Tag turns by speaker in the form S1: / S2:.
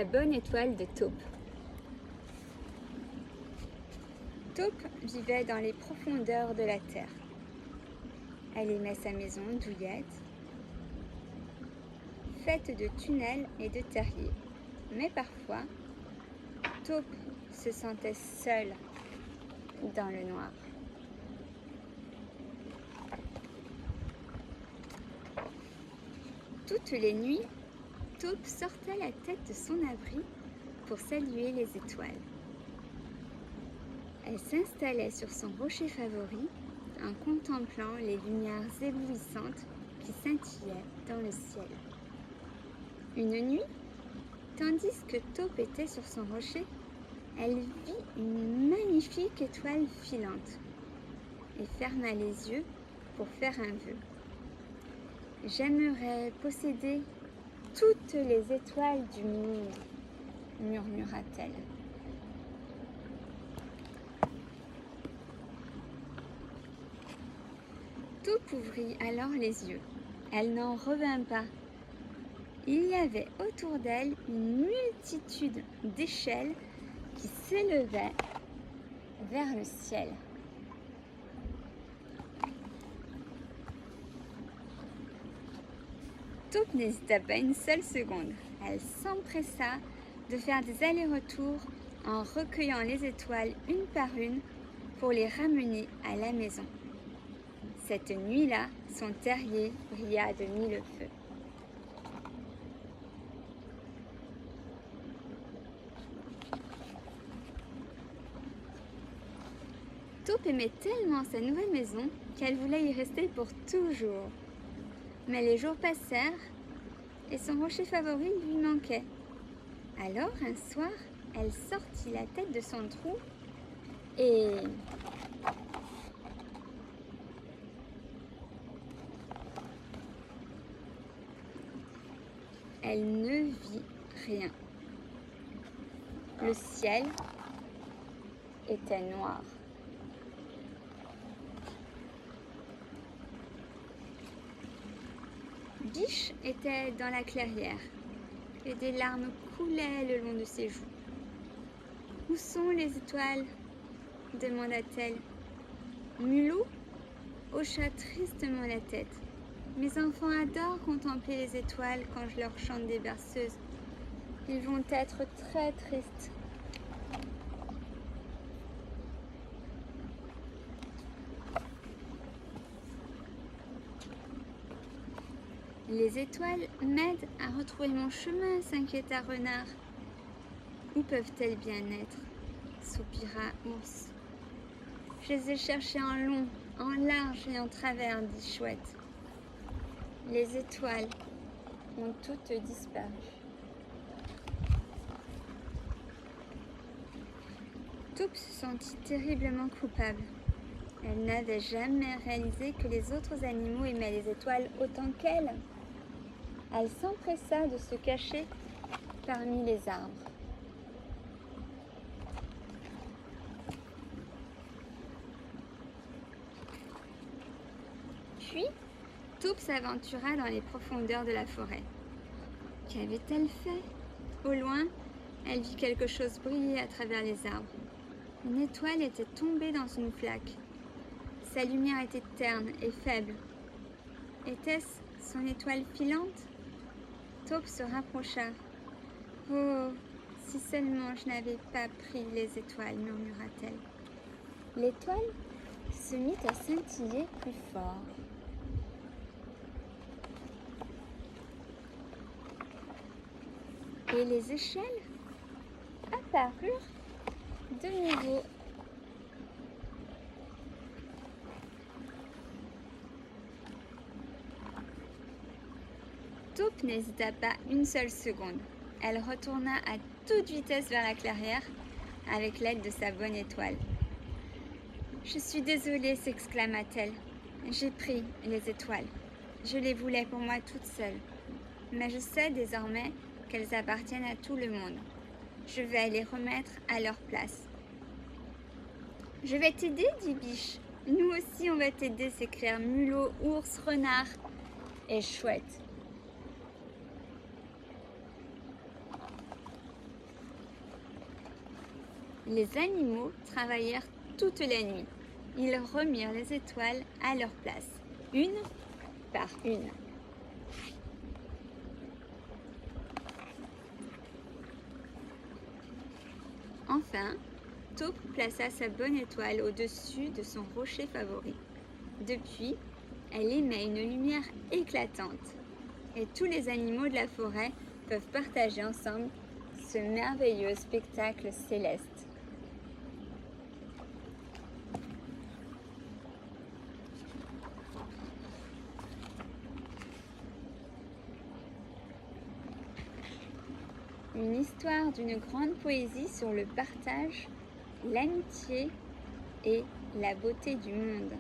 S1: La bonne étoile de Taupe. Taupe vivait dans les profondeurs de la terre. Elle aimait sa maison douillette, faite de tunnels et de terriers. Mais parfois, Taupe se sentait seule dans le noir. Toutes les nuits, Taupe sortait la tête de son abri pour saluer les étoiles. Elle s'installait sur son rocher favori en contemplant les lumières éblouissantes qui scintillaient dans le ciel. Une nuit, tandis que Taupe était sur son rocher, elle vit une magnifique étoile filante et ferma les yeux pour faire un vœu. « J'aimerais posséder toutes les étoiles du monde, » murmura-t-elle. Taupe ouvrit alors les yeux. Elle n'en revint pas. Il y avait autour d'elle une multitude d'échelles qui s'élevaient vers le ciel. Taupe n'hésita pas une seule seconde. Elle s'empressa de faire des allers-retours en recueillant les étoiles une par une pour les ramener à la maison. Cette nuit-là, son terrier brilla de mille feux. Taupe aimait tellement sa nouvelle maison qu'elle voulait y rester pour toujours. Mais les jours passèrent et son rocher favori lui manquait. Alors, un soir, elle sortit la tête de son trou et... elle ne vit rien. Le ciel était noir. Biche était dans la clairière et des larmes coulaient le long de ses joues. « Où sont les étoiles ?» demanda-t-elle. Mulot hocha tristement la tête. « Mes enfants adorent contempler les étoiles quand je leur chante des berceuses. Ils vont être très tristes. » Les étoiles m'aident à retrouver mon chemin, s'inquiéta Renard. Où peuvent-elles bien être? Soupira Ours. Je les ai cherchées en long, en large et en travers, dit Chouette. Les étoiles ont toutes disparu. Taupe se sentit terriblement coupable. Elle n'avait jamais réalisé que les autres animaux aimaient les étoiles autant qu'elle. Elle s'empressa de se cacher parmi les arbres. Puis, Taupe s'aventura dans les profondeurs de la forêt. Qu'avait-elle fait? Au loin, elle vit quelque chose briller à travers les arbres. Une étoile était tombée dans une flaque. Sa lumière était terne et faible. Était-ce son étoile filante? Taupe se rapprocha. « Oh, si seulement je n'avais pas pris les étoiles, murmura-t-elle. » L'étoile se mit à scintiller plus fort. Et les échelles apparurent de nouveau. Taupe n'hésita pas une seule seconde. Elle retourna à toute vitesse vers la clairière avec l'aide de sa bonne étoile. « Je suis désolée, s'exclama-t-elle. J'ai pris les étoiles. Je les voulais pour moi toute seule. Mais je sais désormais qu'elles appartiennent à tout le monde. Je vais les remettre à leur place. »« Je vais t'aider, dit Biche. Nous aussi on va t'aider, s'écrièrent Mulot, Ours, Renard et Chouette. Les animaux travaillèrent toute la nuit. Ils remirent les étoiles à leur place, une par une. Enfin, Taupe plaça sa bonne étoile au-dessus de son rocher favori. Depuis, elle émet une lumière éclatante et tous les animaux de la forêt peuvent partager ensemble ce merveilleux spectacle céleste. Une histoire d'une grande poésie sur le partage, l'amitié et la beauté du monde.